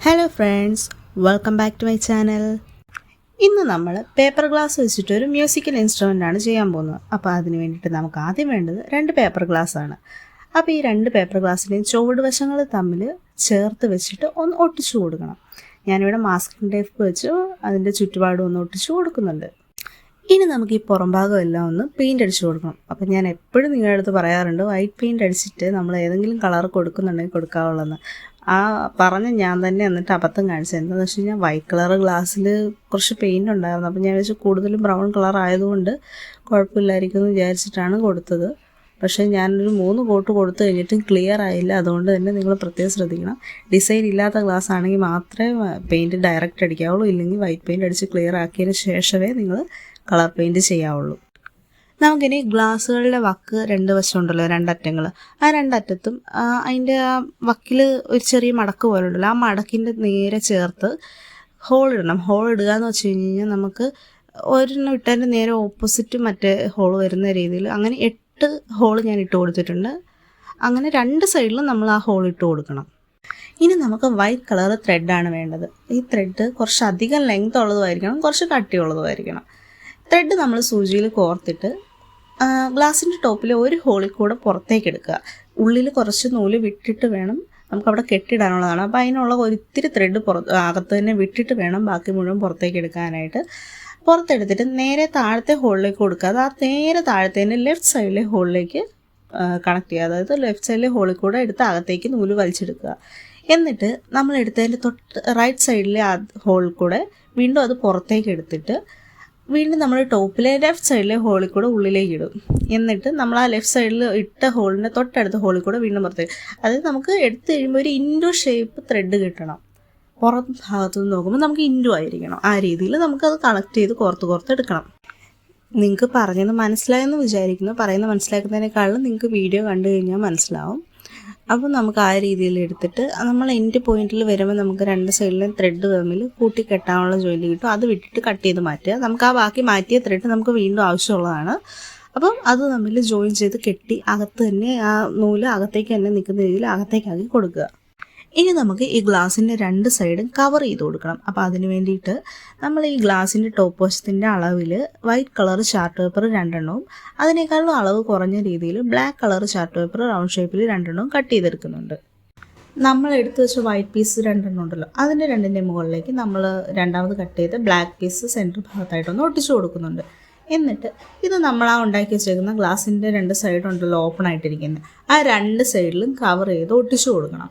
Hello friends, welcome back to my channel. ഇന്ന് നമ്മൾ paper glass വെച്ചിട്ടൊരു മ്യൂസിക്കൽ ഇൻസ്ട്രുമെൻ്റാണ് ചെയ്യാൻ പോകുന്നത്. അപ്പോൾ അതിന് വേണ്ടിയിട്ട് നമുക്ക് ആദ്യം വേണ്ടത് 2 പേപ്പർ ഗ്ലാസ്സാണ്. അപ്പോൾ ഈ 2 പേപ്പർ ഗ്ലാസ്സിൻ്റെയും ചുവട് വശങ്ങൾ തമ്മിൽ ചേർത്ത് വെച്ചിട്ട് ഒന്ന് ഒട്ടിച്ചു കൊടുക്കണം. ഞാനിവിടെ മാസ്കിംഗ് ടേപ്പ് വെച്ച് അതിൻ്റെ ചുറ്റുപാടും ഒന്ന് ഒട്ടിച്ചു കൊടുക്കുന്നുണ്ട്. ഇനി നമുക്ക് ഈ പുറം ഭാഗം എല്ലാം ഒന്ന് പെയിൻ്റ് അടിച്ചു കൊടുക്കണം. അപ്പം ഞാൻ എപ്പോഴും നിങ്ങളുടെ അടുത്ത് പറയാറുണ്ട്, വൈറ്റ് പെയിൻ്റ് അടിച്ചിട്ട് നമ്മൾ ഏതെങ്കിലും കളർ കൊടുക്കുന്നുണ്ടെങ്കിൽ കൊടുക്കാവുള്ളതെന്ന്. ആ പറഞ്ഞ ഞാൻ തന്നെ എന്നിട്ട് അബദ്ധം കാണിച്ചത് എന്താണെന്ന് വെച്ച് കഴിഞ്ഞാൽ വൈറ്റ് കളർ ഗ്ലാസ്സിൽ കുറച്ച് പെയിൻ്റ് ഉണ്ടായിരുന്നു. അപ്പം ഞാൻ വെച്ച് കൂടുതലും ബ്രൗൺ കളർ ആയതുകൊണ്ട് കുഴപ്പമില്ലായിരിക്കും എന്ന് വിചാരിച്ചിട്ടാണ് കൊടുത്തത്. പക്ഷേ ഞാനൊരു 3 കോട്ട് കൊടുത്തു കഴിഞ്ഞിട്ടും ക്ലിയർ ആയില്ല. അതുകൊണ്ട് തന്നെ നിങ്ങൾ പ്രത്യേകം ശ്രദ്ധിക്കണം. ഡിസൈൻ ഇല്ലാത്ത ഗ്ലാസ് ആണെങ്കിൽ മാത്രമേ പെയിൻറ്റ് ഡയറക്റ്റ് അടിക്കാവുള്ളൂ, ഇല്ലെങ്കിൽ വൈറ്റ് പെയിൻറ്റ് അടിച്ച് ക്ലിയർ ആക്കിയതിന് ശേഷമേ നിങ്ങൾ കളർ പെയിൻറ്റ് ചെയ്യാവുള്ളൂ. നമുക്കിനി ഗ്ലാസ്സുകളുടെ വക്ക് 2 വശമുണ്ടല്ലോ, 2 അറ്റങ്ങൾ. ആ 2 അറ്റത്തും അതിൻ്റെ ആ വക്കിൽ ഒരു ചെറിയ മടക്ക് പോലെ ഉണ്ടല്ലോ, ആ മടക്കിൻ്റെ നേരെ ചേർത്ത് ഹോൾ ഇടണം. ഹോൾ ഇടുക എന്ന് വെച്ച് കഴിഞ്ഞാൽ നമുക്ക് ഒരെണ്ണം ഇട്ടതിൻ്റെ നേരെ ഓപ്പോസിറ്റ് മറ്റേ ഹോൾ വരുന്ന രീതിയിൽ അങ്ങനെ 8 ഹോൾ ഞാൻ ഇട്ട് കൊടുത്തിട്ടുണ്ട്. അങ്ങനെ 2 സൈഡിലും നമ്മൾ ആ ഹോൾ ഇട്ട് കൊടുക്കണം. ഇനി നമുക്ക് വൈറ്റ് കളർ ത്രെഡാണ് വേണ്ടത്. ഈ ത്രെഡ് കുറച്ച് അധികം ലെങ്ത് ഉള്ളതുമായിരിക്കണം, കുറച്ച് കട്ടിയുള്ളതുമായിരിക്കണം. ത്രെഡ് നമ്മൾ സൂചിയിൽ കോർത്തിട്ട് ഗ്ലാസിൻ്റെ ടോപ്പിൽ ഒരു ഹോളിൽ കൂടെ പുറത്തേക്ക് എടുക്കുക. ഉള്ളിൽ കുറച്ച് നൂല് വിട്ടിട്ട് വേണം നമുക്കവിടെ കെട്ടിടാനുള്ളതാണ്. അപ്പോൾ അതിനുള്ള ഒരിത്തിരി ത്രെഡ് അകത്ത് തന്നെ വിട്ടിട്ട് വേണം ബാക്കി മുഴുവൻ പുറത്തേക്ക് എടുക്കാനായിട്ട്. പുറത്തെടുത്തിട്ട് നേരെ താഴത്തെ ഹോളിലേക്ക് കൊടുക്കുക. അത് ആ നേരെ താഴത്തേൻ്റെ ലെഫ്റ്റ് സൈഡിലെ ഹോളിലേക്ക് കണക്ട് ചെയ്യുക. അതായത് ലെഫ്റ്റ് സൈഡിലെ ഹോളിൽ കൂടെ എടുത്ത് അകത്തേക്ക് നൂല് വലിച്ചെടുക്കുക. എന്നിട്ട് നമ്മൾ എടുത്തതിൻ്റെ റൈറ്റ് സൈഡിലെ ആ ഹോളിൽ കൂടെ വീണ്ടും അത് പുറത്തേക്ക് എടുത്തിട്ട് വീണ്ടും നമ്മൾ ടോപ്പിലെ ലെഫ്റ്റ് സൈഡിലെ ഹോളിൽ കൂടെ ഉള്ളിലേക്ക് ഇടും. എന്നിട്ട് നമ്മൾ ആ ലെഫ്റ്റ് സൈഡിൽ ഇട്ട ഹോളിൻ്റെ തൊട്ടടുത്ത ഹോളിൽ കൂടെ വീണ്ടും പുറത്തേക്ക്. അതായത് നമുക്ക് എടുത്ത് കഴിയുമ്പോൾ ഒരു ഇൻഡു ഷേപ്പ് ത്രെഡ് കിട്ടണം. പുറം ഭാഗത്തു നിന്ന് നോക്കുമ്പോൾ നമുക്ക് ഇൻഡു ആയിരിക്കണം. ആ രീതിയിൽ നമുക്കത് കണക്ട് ചെയ്ത് കോർത്ത് എടുക്കണം. നിങ്ങൾക്ക് പറഞ്ഞത് മനസ്സിലായെന്ന് വിചാരിക്കുന്നു. പറയുന്നത് മനസ്സിലാക്കുന്നതിനേക്കാളും നിങ്ങൾക്ക് വീഡിയോ കണ്ടു കഴിഞ്ഞാൽ മനസ്സിലാവും. അപ്പോൾ നമുക്ക് ആ രീതിയിൽ എടുത്തിട്ട് നമ്മൾ എൻഡ് പോയിന്റിൽ വരുമ്പോൾ നമുക്ക് 2 സൈഡിലെ ത്രെഡ് തമ്മിൽ കൂട്ടി കെട്ടാനുള്ള ജോലി കിട്ടും. അത് വിട്ടിട്ട് കട്ട് ചെയ്ത് മാറ്റുക. നമുക്ക് ആ ബാക്കി മാറ്റിയ ത്രെഡ് നമുക്ക് വീണ്ടും ആവശ്യമുള്ളതാണ്. അപ്പം അത് തമ്മിൽ ജോയിൻ ചെയ്ത് കെട്ടി അകത്ത് തന്നെ ആ നൂല് അകത്തേക്ക് തന്നെ നിൽക്കുന്ന രീതിയിൽ അകത്തേക്കാക്കി കൊടുക്കുക. ഇനി നമുക്ക് ഈ ഗ്ലാസിൻ്റെ 2 സൈഡും കവർ ചെയ്ത് കൊടുക്കണം. അപ്പോൾ അതിന് വേണ്ടിയിട്ട് നമ്മൾ ഈ ഗ്ലാസിൻ്റെ ടോപ്പ് വശത്തിൻ്റെ അളവിൽ വൈറ്റ് കളർ ചാർട്ട് പേപ്പർ 2 എണ്ണവും അതിനേക്കാളും അളവ് കുറഞ്ഞ രീതിയിൽ black colour chart paper round ഷേപ്പിൽ 2 എണ്ണവും കട്ട് ചെയ്തെടുക്കുന്നുണ്ട്. നമ്മൾ എടുത്ത് വെച്ച വൈറ്റ് പീസ് 2 എണ്ണം ഉണ്ടല്ലോ, അതിൻ്റെ 2ൻ്റെ മുകളിലേക്ക് നമ്മൾ രണ്ടാമത് കട്ട് ചെയ്ത് ബ്ലാക്ക് പീസ് സെൻറ്റർ ഭാഗത്തായിട്ടൊന്ന് ഒട്ടിച്ചു കൊടുക്കുന്നുണ്ട്. എന്നിട്ട് ഇത് നമ്മൾ ആ ഉണ്ടാക്കി വെച്ചേക്കുന്ന ഗ്ലാസിൻ്റെ 2 സൈഡുണ്ടല്ലോ ഓപ്പൺ ആയിട്ടിരിക്കുന്നത്, ആ 2 സൈഡിലും കവർ ചെയ്ത് ഒട്ടിച്ചു കൊടുക്കണം.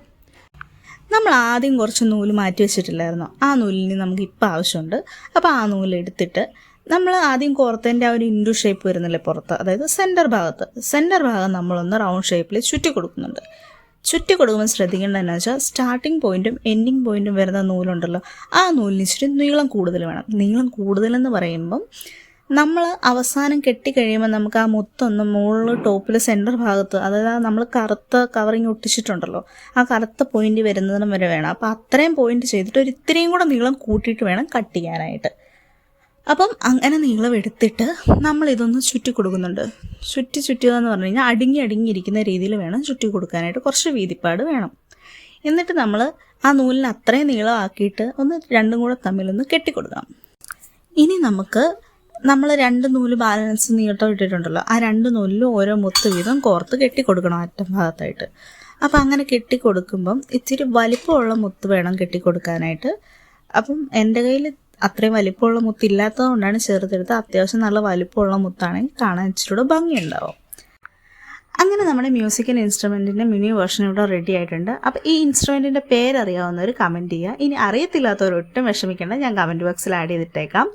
നമ്മൾ ആദ്യം കുറച്ച് നൂല് മാറ്റി വെച്ചിട്ടില്ലായിരുന്നു, ആ നൂലിന് നമുക്ക് ഇപ്പോൾ ആവശ്യമുണ്ട്. അപ്പോൾ ആ നൂലെടുത്തിട്ട് നമ്മൾ ആദ്യം കോർത്തതിൻ്റെ ആ ഒരു ഇൻഡു ഷേപ്പ് വരുന്നില്ലേ പുറത്ത്, അതായത് സെൻറ്റർ ഭാഗം നമ്മളൊന്ന് റൗണ്ട് ഷേപ്പിൽ ചുറ്റി കൊടുക്കുന്നുണ്ട്. ചുറ്റി കൊടുക്കുമ്പോൾ ശ്രദ്ധിക്കേണ്ടതെന്ന് വെച്ചാൽ സ്റ്റാർട്ടിങ് പോയിൻറ്റും എൻഡിങ് പോയിൻറ്റും വരുന്ന നൂലുണ്ടല്ലോ, ആ നൂലിന് ഇച്ചിരി നീളം കൂടുതൽ വേണം. നീളം കൂടുതലെന്ന് പറയുമ്പം നമ്മൾ അവസാനം കെട്ടിക്കഴിയുമ്പോൾ നമുക്ക് ആ മുത്തൊന്ന് മുകളിൽ ടോപ്പിൽ സെൻറ്റർ ഭാഗത്ത്, അതായത് നമ്മൾ കറുത്ത കവറിങ് ഒട്ടിച്ചിട്ടുണ്ടല്ലോ, ആ കറുത്ത പോയിൻ്റ് വരുന്നതിനും വരെ വേണം. അപ്പോൾ അത്രയും പോയിൻ്റ് ചെയ്തിട്ട് ഒരു ഇത്രയും കൂടെ നീളം കൂട്ടിയിട്ട് വേണം കട്ട് ചെയ്യാനായിട്ട്. അപ്പം അങ്ങനെ നീളം എടുത്തിട്ട് നമ്മളിതൊന്ന് ചുറ്റി കൊടുക്കുന്നുണ്ട്. ചുറ്റുക എന്ന് പറഞ്ഞു കഴിഞ്ഞാൽ അടിങ്ങിയിരിക്കുന്ന രീതിയിൽ വേണം ചുറ്റി കൊടുക്കാനായിട്ട്. കുറച്ച് വീതിപ്പാട് വേണം. എന്നിട്ട് നമ്മൾ ആ നൂലിന് അത്രയും നീളമാക്കിയിട്ട് ഒന്ന് 2 കൂടെ തമ്മിലൊന്ന് കെട്ടിക്കൊടുക്കണം. ഇനി നമുക്ക് നമ്മൾ 2 നൂല് ബാലൻസ് നീട്ടം ഇട്ടിട്ടുണ്ടല്ലോ, ആ 2 നൂലിലും ഓരോ മുത്ത് വീതം കോർത്ത് കെട്ടിക്കൊടുക്കണം അറ്റം ഭാഗത്തായിട്ട്. അപ്പം അങ്ങനെ കെട്ടിക്കൊടുക്കുമ്പം ഇച്ചിരി വലിപ്പമുള്ള മുത്ത് വേണം കെട്ടിക്കൊടുക്കാനായിട്ട്. അപ്പം എൻ്റെ കയ്യിൽ അത്രയും വലിപ്പമുള്ള മുത്ത് ഇല്ലാത്തത് കൊണ്ടാണ് ചെറുതെടുത്ത്. അത്യാവശ്യം നല്ല വലിപ്പമുള്ള മുത്താണെങ്കിൽ കാണാൻ ഇച്ചിരി ഭംഗിയുണ്ടാവും. അങ്ങനെ നമ്മുടെ മ്യൂസിക്കൽ ഇൻസ്ട്രുമെൻറ്റിൻ്റെ മിനി വേർഷൻ ഇവിടെ റെഡി ആയിട്ടുണ്ട്. അപ്പോൾ ഈ ഇൻസ്ട്രുമെൻറ്റിൻ്റെ പേരറിയാവുന്നവർ കമൻറ്റ് ചെയ്യുക. ഇനി അറിയത്തില്ലാത്തവർ ഒട്ടും വിഷമിക്കേണ്ട, ഞാൻ കമൻറ്റ് ബോക്സിൽ ആഡ് ചെയ്തിട്ടേക്കാം.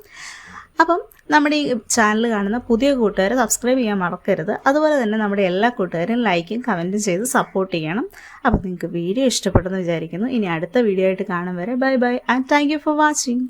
അപ്പം നമ്മുടെ ഈ ചാനൽ കാണുന്ന പുതിയ കൂട്ടുകാരെ സബ്സ്ക്രൈബ് ചെയ്യാൻ മറക്കരുത്. അതുപോലെ തന്നെ നമ്മുടെ എല്ലാ കൂട്ടുകാരും ലൈക്കും കമൻറ്റും ചെയ്ത് സപ്പോർട്ട് ചെയ്യണം. അപ്പോൾ നിങ്ങൾക്ക് വീഡിയോ ഇഷ്ടപ്പെട്ടെന്ന് വിചാരിക്കുന്നു. ഇനി അടുത്ത വീഡിയോ ആയിട്ട് കാണും വരെ bye and thank you for watching.